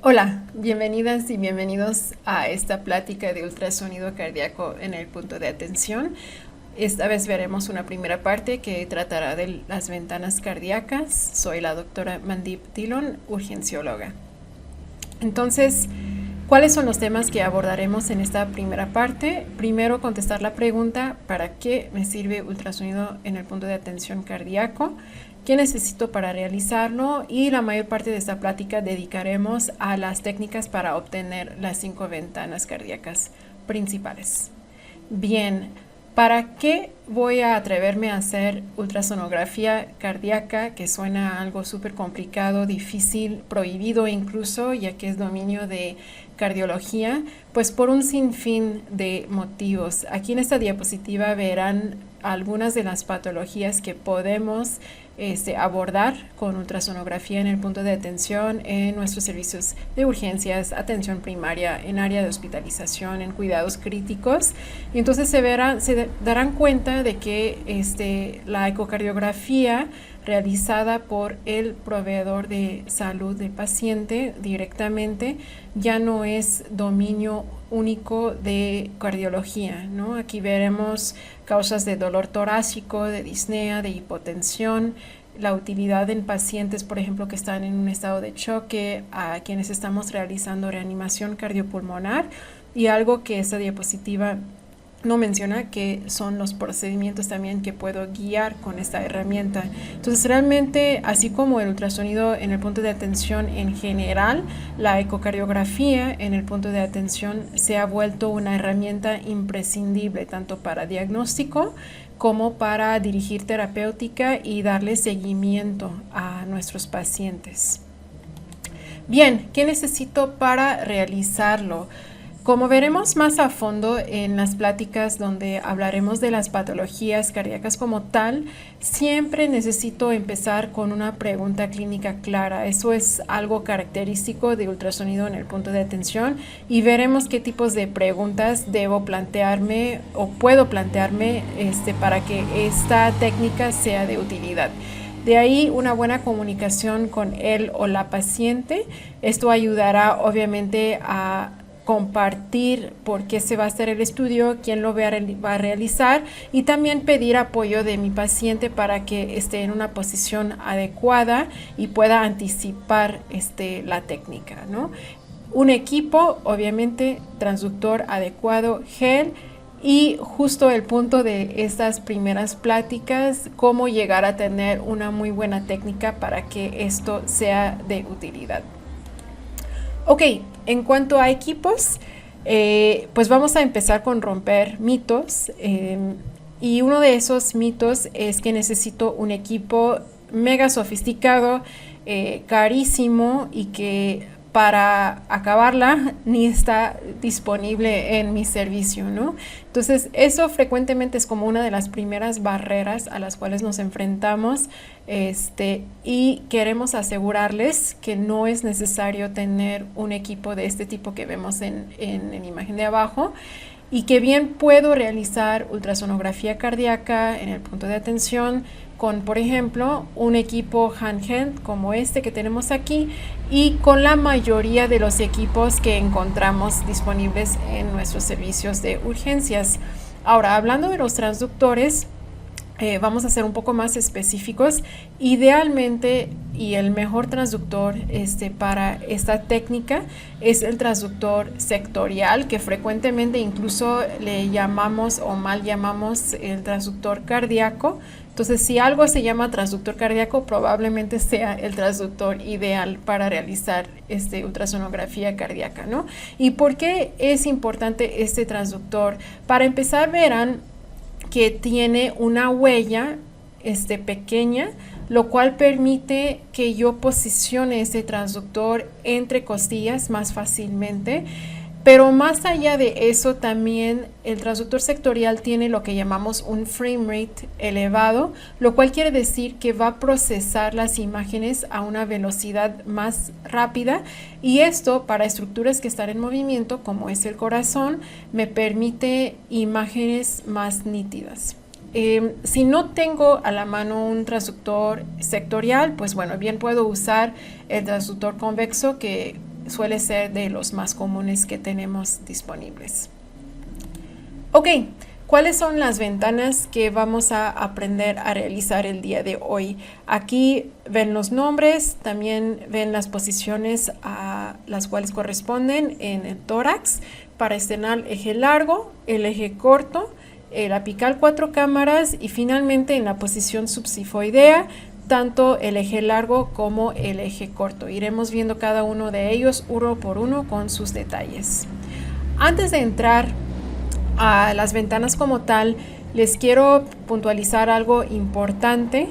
Hola, bienvenidas y bienvenidos a esta plática de ultrasonido cardíaco en el punto de atención. Esta vez veremos una primera parte que tratará de las ventanas cardíacas. Soy la doctora Mandip Dillon, urgencióloga. Entonces, ¿cuáles son los temas que abordaremos en esta primera parte? Primero, contestar la pregunta, ¿para qué me sirve ultrasonido en el punto de atención cardíaco? ¿Qué necesito para realizarlo? Y la mayor parte de esta plática dedicaremos a las técnicas para obtener las 5 ventanas cardíacas principales. Bien, ¿para qué voy a atreverme a hacer ultrasonografía cardíaca? Que suena algo súper complicado, difícil, prohibido incluso, ya que es dominio de cardiología, pues por un sinfín de motivos. Aquí en esta diapositiva verán algunas de las patologías que podemos abordar con ultrasonografía en el punto de atención en nuestros servicios de urgencias, atención primaria, en área de hospitalización, en cuidados críticos. Y entonces se darán cuenta de que la ecocardiografía realizada por el proveedor de salud del paciente directamente ya no es dominio único de cardiología, ¿no? Aquí veremos causas de dolor torácico, de disnea, de hipotensión, la utilidad en pacientes, por ejemplo, que están en un estado de choque, a quienes estamos realizando reanimación cardiopulmonar, y algo que esta diapositiva no menciona, que son los procedimientos también que puedo guiar con esta herramienta. Entonces realmente, así como el ultrasonido en el punto de atención en general, la ecocardiografía en el punto de atención se ha vuelto una herramienta imprescindible tanto para diagnóstico como para dirigir terapéutica y darle seguimiento a nuestros pacientes. Bien, ¿qué necesito para realizarlo? Como veremos más a fondo en las pláticas donde hablaremos de las patologías cardíacas como tal, siempre necesito empezar con una pregunta clínica clara. Eso es algo característico de ultrasonido en el punto de atención, y veremos qué tipos de preguntas debo plantearme o puedo plantearme para que esta técnica sea de utilidad. De ahí una buena comunicación con él o la paciente. Esto ayudará obviamente a compartir por qué se va a hacer el estudio, quién lo va a realizar, y también pedir apoyo de mi paciente para que esté en una posición adecuada y pueda anticipar la técnica, ¿no? Un equipo, obviamente, transductor adecuado, gel, y justo el punto de estas primeras pláticas, cómo llegar a tener una muy buena técnica para que esto sea de utilidad. Ok, en cuanto a equipos, pues vamos a empezar con romper mitos, y uno de esos mitos es que necesito un equipo mega sofisticado, carísimo, y que para acabarla ni está disponible en mi servicio, ¿no? Entonces eso frecuentemente es como una de las primeras barreras a las cuales nos enfrentamos, y queremos asegurarles que no es necesario tener un equipo de este tipo que vemos en la imagen de abajo, y que bien puedo realizar ultrasonografía cardíaca en el punto de atención con, por ejemplo, un equipo handheld como este que tenemos aquí, y con la mayoría de los equipos que encontramos disponibles en nuestros servicios de urgencias. Ahora, hablando de los transductores, vamos a ser un poco más específicos. Idealmente, y el mejor transductor para esta técnica es el transductor sectorial, que frecuentemente incluso le llamamos o mal llamamos el transductor cardíaco. Entonces, si algo se llama transductor cardíaco, probablemente sea el transductor ideal para realizar ultrasonografía cardíaca, ¿no? ¿Y por qué es importante este transductor? Para empezar, verán que tiene una huella pequeña, lo cual permite que yo posicione este transductor entre costillas más fácilmente. Pero más allá de eso, también el transductor sectorial tiene lo que llamamos un frame rate elevado, lo cual quiere decir que va a procesar las imágenes a una velocidad más rápida, y esto para estructuras que están en movimiento, como es el corazón, me permite imágenes más nítidas. Si no tengo a la mano un transductor sectorial, pues bueno, bien puedo usar el transductor convexo, que suele ser de los más comunes que tenemos disponibles. Ok, ¿cuáles son las ventanas que vamos a aprender a realizar el día de hoy? Aquí ven los nombres, también ven las posiciones a las cuales corresponden en el tórax, paraesternal eje largo, el eje corto, el apical 4 cámaras y finalmente en la posición subsifoidea, tanto el eje largo como el eje corto. Iremos viendo cada uno de ellos uno por uno con sus detalles. Antes de entrar a las ventanas como tal, les quiero puntualizar algo importante.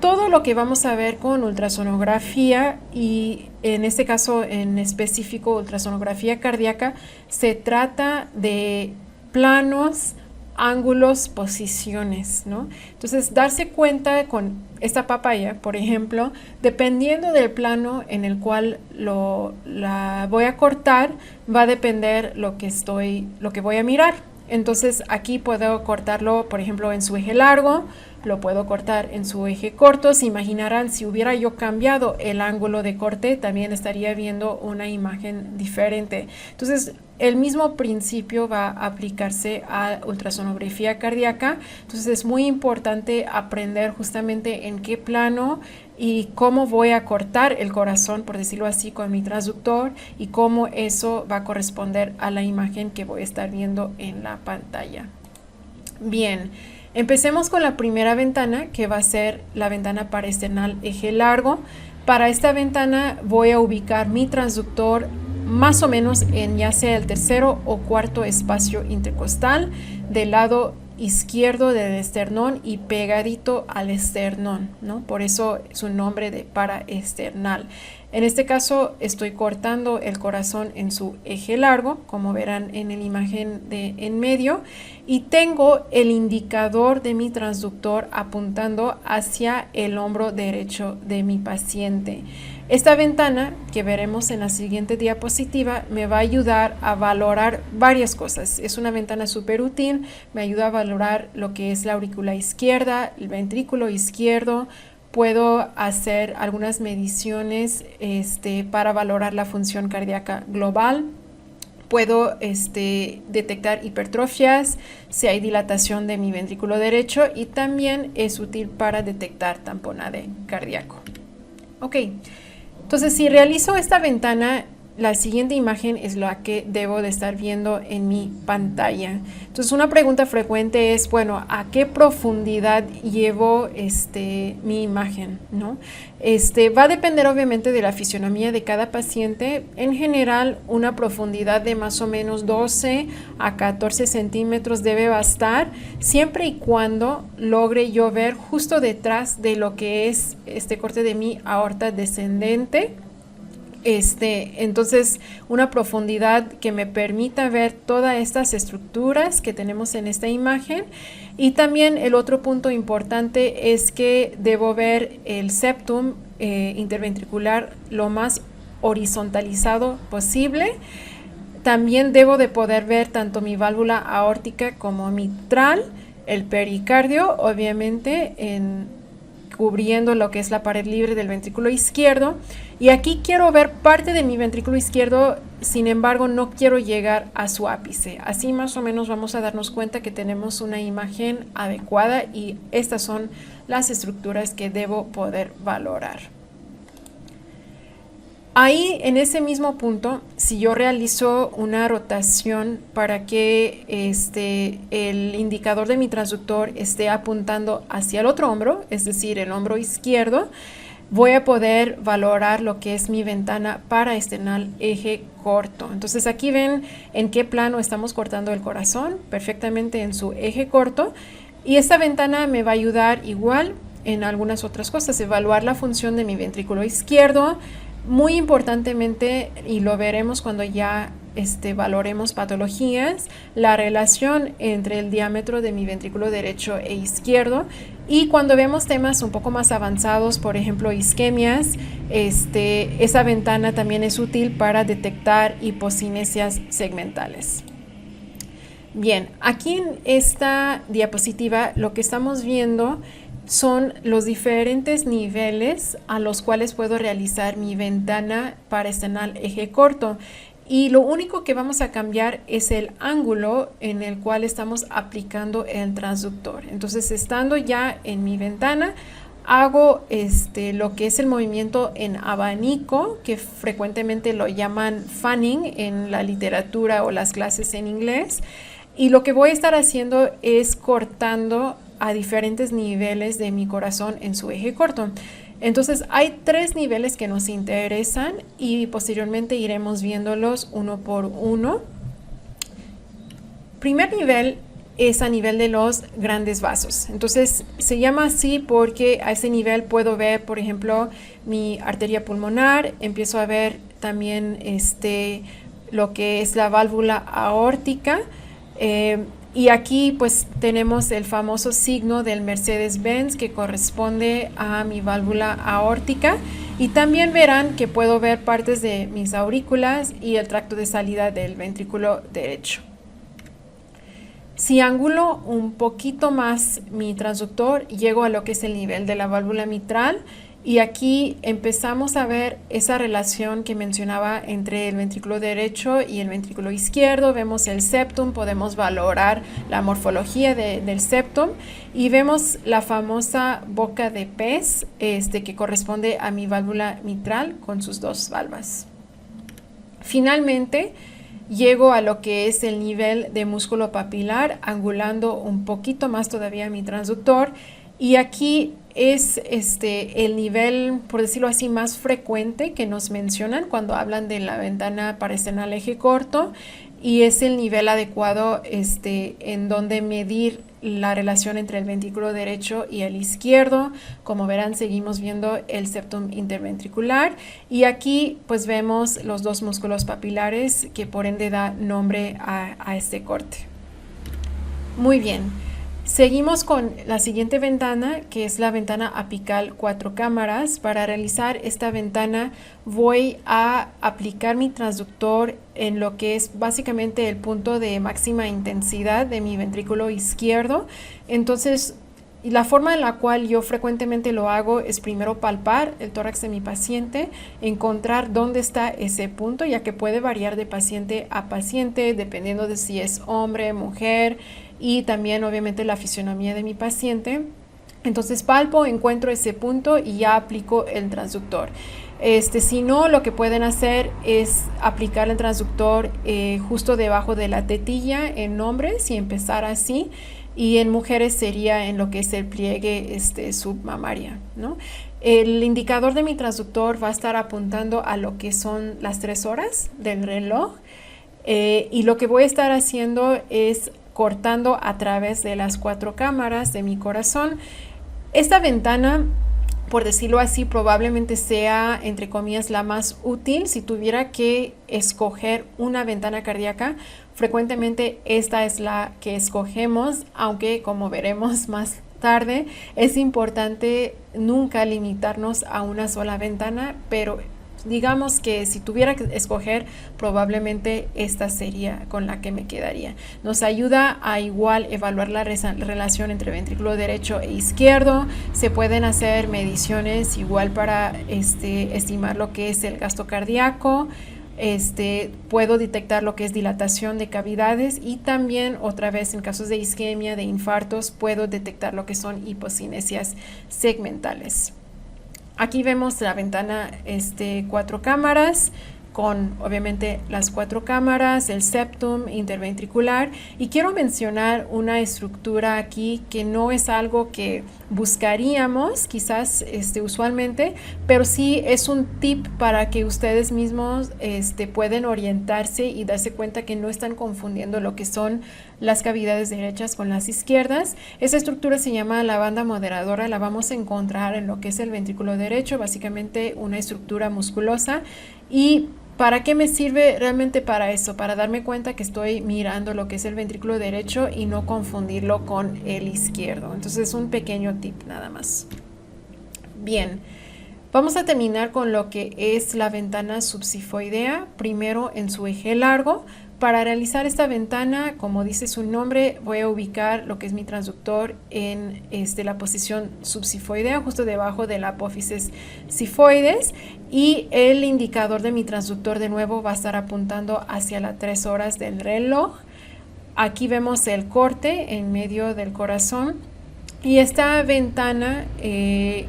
Todo lo que vamos a ver con ultrasonografía y en este caso en específico ultrasonografía cardíaca, se trata de planos, ángulos, posiciones, ¿no? Entonces, darse cuenta con esta papaya, por ejemplo, dependiendo del plano en el cual la voy a cortar, va a depender lo que voy a mirar. Entonces, aquí puedo cortarlo, por ejemplo, en su eje largo, lo puedo cortar en su eje corto. Se imaginarán, si hubiera yo cambiado el ángulo de corte, también estaría viendo una imagen diferente. Entonces, el mismo principio va a aplicarse a ultrasonografía cardíaca. Entonces, es muy importante aprender justamente en qué plano y cómo voy a cortar el corazón, por decirlo así, con mi transductor y cómo eso va a corresponder a la imagen que voy a estar viendo en la pantalla. Bien. Empecemos con la primera ventana, que va a ser la ventana paraesternal eje largo. Para esta ventana voy a ubicar mi transductor más o menos en ya sea el tercero o cuarto espacio intercostal del lado izquierdo del esternón y pegadito al esternón, ¿no? Por eso su nombre de paraesternal. En este caso estoy cortando el corazón en su eje largo, como verán en la imagen de en medio, y tengo el indicador de mi transductor apuntando hacia el hombro derecho de mi paciente. Esta ventana, que veremos en la siguiente diapositiva, me va a ayudar a valorar varias cosas. Es una ventana súper útil, me ayuda a valorar lo que es la aurícula izquierda, el ventrículo izquierdo. Puedo hacer algunas mediciones para valorar la función cardíaca global. Puedo detectar hipertrofias, si hay dilatación de mi ventrículo derecho, y también es útil para detectar tamponade cardíaco. Ok. Entonces, si realizo esta ventana, la siguiente imagen es la que debo de estar viendo en mi pantalla. Entonces, una pregunta frecuente es, bueno, ¿a qué profundidad llevo mi imagen, ¿no? Va a depender obviamente de la fisionomía de cada paciente. En general, una profundidad de más o menos 12 a 14 centímetros debe bastar, siempre y cuando logre yo ver justo detrás de lo que es este corte de mi aorta descendente. Entonces, una profundidad que me permita ver todas estas estructuras que tenemos en esta imagen. Y también el otro punto importante es que debo ver el septum interventricular lo más horizontalizado posible. También debo de poder ver tanto mi válvula aórtica como mitral, el pericardio, obviamente cubriendo lo que es la pared libre del ventrículo izquierdo. Y aquí quiero ver parte de mi ventrículo izquierdo, sin embargo no quiero llegar a su ápice. Así más o menos vamos a darnos cuenta que tenemos una imagen adecuada y estas son las estructuras que debo poder valorar. Ahí, en ese mismo punto, si yo realizo una rotación para que el indicador de mi transductor esté apuntando hacia el otro hombro, es decir, el hombro izquierdo, voy a poder valorar lo que es mi ventana paraesternal eje corto. Entonces, aquí ven en qué plano estamos cortando el corazón, perfectamente en su eje corto. Y esta ventana me va a ayudar igual en algunas otras cosas, evaluar la función de mi ventrículo izquierdo. Muy importantemente, y lo veremos cuando ya valoremos patologías, la relación entre el diámetro de mi ventrículo derecho e izquierdo. Y cuando vemos temas un poco más avanzados, por ejemplo isquemias, esa ventana también es útil para detectar hipocinesias segmentales. Bien, aquí en esta diapositiva lo que estamos viendo son los diferentes niveles a los cuales puedo realizar mi ventana paresternal eje corto. Y lo único que vamos a cambiar es el ángulo en el cual estamos aplicando el transductor. Entonces, estando ya en mi ventana, hago lo que es el movimiento en abanico, que frecuentemente lo llaman fanning en la literatura o las clases en inglés. Y lo que voy a estar haciendo es cortando a diferentes niveles de mi corazón en su eje corto. Entonces hay 3 niveles que nos interesan y posteriormente iremos viéndolos uno por uno. Primer nivel es a nivel de los grandes vasos. Entonces se llama así porque a ese nivel puedo ver, por ejemplo, mi arteria pulmonar, empiezo a ver también lo que es la válvula aórtica. Y aquí pues tenemos el famoso signo del Mercedes-Benz que corresponde a mi válvula aórtica, y también verán que puedo ver partes de mis aurículas y el tracto de salida del ventrículo derecho. Si angulo un poquito más mi transductor, llego a lo que es el nivel de la válvula mitral. Y aquí empezamos a ver esa relación que mencionaba entre el ventrículo derecho y el ventrículo izquierdo. Vemos el septum, podemos valorar la morfología del septum y vemos la famosa boca de pez que corresponde a mi válvula mitral con sus 2 valvas. Finalmente, llego a lo que es el nivel de músculo papilar, angulando un poquito más todavía mi transductor. Y aquí es el nivel, por decirlo así, más frecuente que nos mencionan cuando hablan de la ventana paresternal eje corto, y es el nivel adecuado en donde medir la relación entre el ventrículo derecho y el izquierdo. Como verán, seguimos viendo el septum interventricular, y aquí pues vemos los 2 músculos papilares que por ende da nombre a este corte. Muy bien. Seguimos con la siguiente ventana, que es la ventana apical 4 cámaras. Para realizar esta ventana voy a aplicar mi transductor en lo que es básicamente el punto de máxima intensidad de mi ventrículo izquierdo. Entonces, la forma en la cual yo frecuentemente lo hago es primero palpar el tórax de mi paciente, encontrar dónde está ese punto, ya que puede variar de paciente a paciente dependiendo de si es hombre, mujer, y también obviamente la fisionomía de mi paciente. Entonces palpo, encuentro ese punto y ya aplico el transductor. Si no, lo que pueden hacer es aplicar el transductor justo debajo de la tetilla en hombres y empezar así, y en mujeres sería en lo que es el pliegue submamaria, ¿no? El indicador de mi transductor va a estar apuntando a lo que son las 3 horas del reloj, y lo que voy a estar haciendo es cortando a través de las 4 cámaras de mi corazón. Esta ventana, por decirlo así, probablemente sea, entre comillas, la más útil. Si tuviera que escoger una ventana cardíaca, frecuentemente esta es la que escogemos, aunque como veremos más tarde, es importante nunca limitarnos a una sola ventana, pero digamos que si tuviera que escoger, probablemente esta sería con la que me quedaría. Nos ayuda a igual evaluar la relación entre ventrículo derecho e izquierdo. Se pueden hacer mediciones igual para estimar lo que es el gasto cardíaco. Puedo detectar lo que es dilatación de cavidades, y también otra vez en casos de isquemia, de infartos, puedo detectar lo que son hipocinesias segmentales. Aquí vemos la ventana 4 cámaras con obviamente las 4 cámaras, el septum interventricular, y quiero mencionar una estructura aquí que no es algo que buscaríamos quizás usualmente, pero sí es un tip para que ustedes mismos pueden orientarse y darse cuenta que no están confundiendo lo que son las cavidades derechas con las izquierdas. Esa estructura se llama la banda moderadora, la vamos a encontrar en lo que es el ventrículo derecho, básicamente una estructura musculosa. ¿Y para qué me sirve realmente? Para eso, para darme cuenta que estoy mirando lo que es el ventrículo derecho y no confundirlo con el izquierdo. Entonces es un pequeño tip nada más. Bien, Vamos a terminar con lo que es la ventana subsifoidea, primero en su eje largo. Para realizar esta ventana, como dice su nombre, voy a ubicar lo que es mi transductor en la posición subsifoidea, justo debajo de la apófisis sifoides, y el indicador de mi transductor de nuevo va a estar apuntando hacia las 3 horas del reloj. Aquí vemos el corte en medio del corazón, y esta ventana,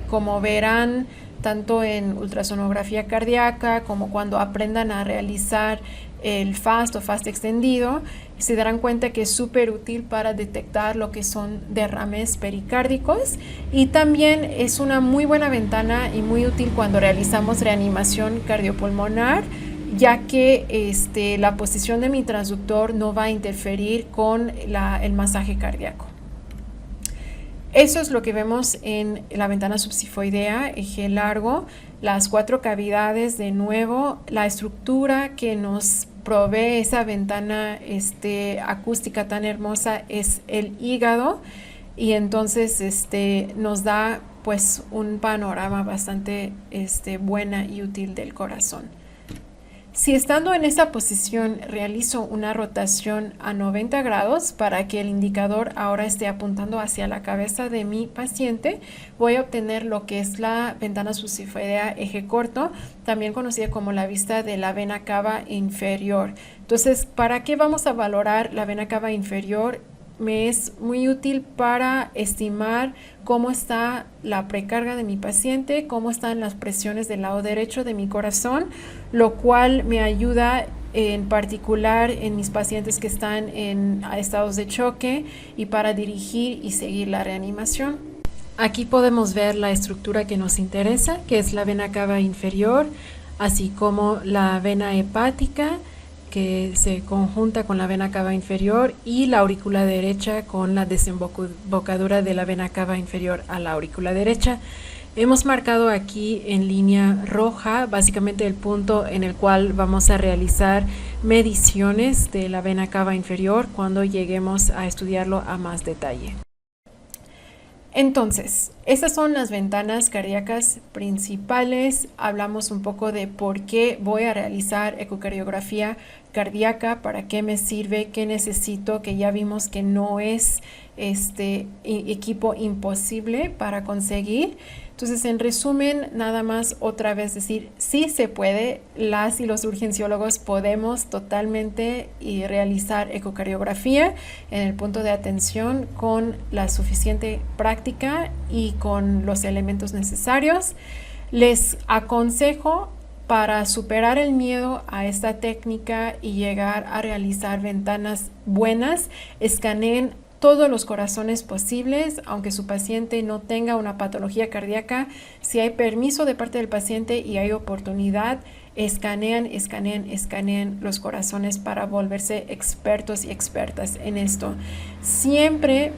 como verán, tanto en ultrasonografía cardíaca como cuando aprendan a realizar el FAST o FAST extendido, se darán cuenta que es súper útil para detectar lo que son derrames pericárdicos, y también es una muy buena ventana y muy útil cuando realizamos reanimación cardiopulmonar, ya que la posición de mi transductor no va a interferir con el masaje cardíaco. Eso es lo que vemos en la ventana subsifoidea, eje largo, las 4 cavidades de nuevo, la estructura que nos provee esa ventana acústica tan hermosa es el hígado, y entonces nos da pues un panorama bastante buena y útil del corazón. Si estando en esa posición realizo una rotación a 90 grados para que el indicador ahora esté apuntando hacia la cabeza de mi paciente, voy a obtener lo que es la ventana subsifoidea eje corto, también conocida como la vista de la vena cava inferior. Entonces, ¿para qué vamos a valorar la vena cava inferior? Me es muy útil para estimar cómo está la precarga de mi paciente, cómo están las presiones del lado derecho de mi corazón, lo cual me ayuda en particular en mis pacientes que están en estados de choque y para dirigir y seguir la reanimación. Aquí podemos ver la estructura que nos interesa, que es la vena cava inferior, así como la vena hepática, que se conjunta con la vena cava inferior, y la aurícula derecha con la desembocadura de la vena cava inferior a la aurícula derecha. Hemos marcado aquí en línea roja básicamente el punto en el cual vamos a realizar mediciones de la vena cava inferior cuando lleguemos a estudiarlo a más detalle. Entonces, estas son las ventanas cardíacas principales. Hablamos un poco de por qué voy a realizar ecocardiografía cardíaca, para qué me sirve, qué necesito, que ya vimos que no es equipo imposible para conseguir. Entonces, en resumen, nada más otra vez decir, sí se puede, las y los urgenciólogos podemos totalmente realizar ecocardiografía en el punto de atención con la suficiente práctica y con los elementos necesarios. Les aconsejo, para superar el miedo a esta técnica y llegar a realizar ventanas buenas, escaneen todos los corazones posibles, aunque su paciente no tenga una patología cardíaca. Si hay permiso de parte del paciente y hay oportunidad, escanean los corazones para volverse expertos y expertas en esto. Siempre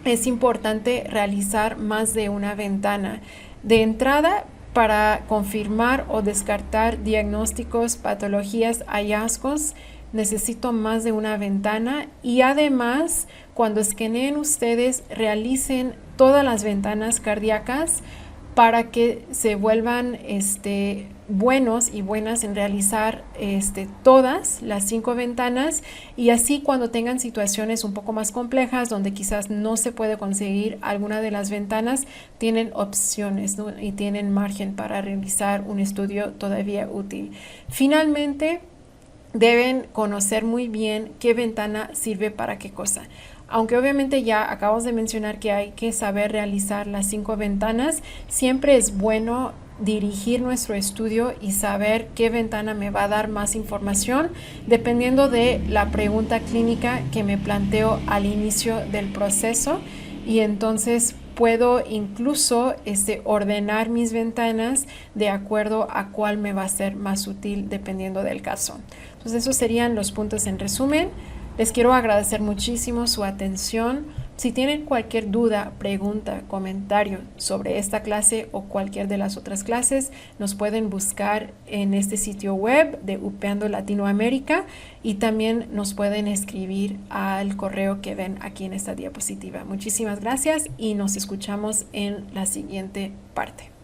es importante realizar más de una ventana. De entrada, para confirmar o descartar diagnósticos, patologías, hallazgos, necesito más de una ventana, y además cuando escaneen ustedes realicen todas las ventanas cardíacas para que se vuelvan buenos y buenas en realizar todas las 5 ventanas, y así cuando tengan situaciones un poco más complejas donde quizás no se puede conseguir alguna de las ventanas, tienen opciones, ¿no? Y tienen margen para realizar un estudio todavía útil. Finalmente, deben conocer muy bien qué ventana sirve para qué cosa. Aunque obviamente ya acabamos de mencionar que hay que saber realizar las 5 ventanas, siempre es bueno dirigir nuestro estudio y saber qué ventana me va a dar más información dependiendo de la pregunta clínica que me planteo al inicio del proceso, y entonces puedo incluso ordenar mis ventanas de acuerdo a cuál me va a ser más útil dependiendo del caso. Entonces esos serían los puntos en resumen. Les quiero agradecer muchísimo su atención. Si tienen cualquier duda, pregunta, comentario sobre esta clase o cualquier de las otras clases, nos pueden buscar en este sitio web de Upeando Latinoamérica, y también nos pueden escribir al correo que ven aquí en esta diapositiva. Muchísimas gracias y nos escuchamos en la siguiente parte.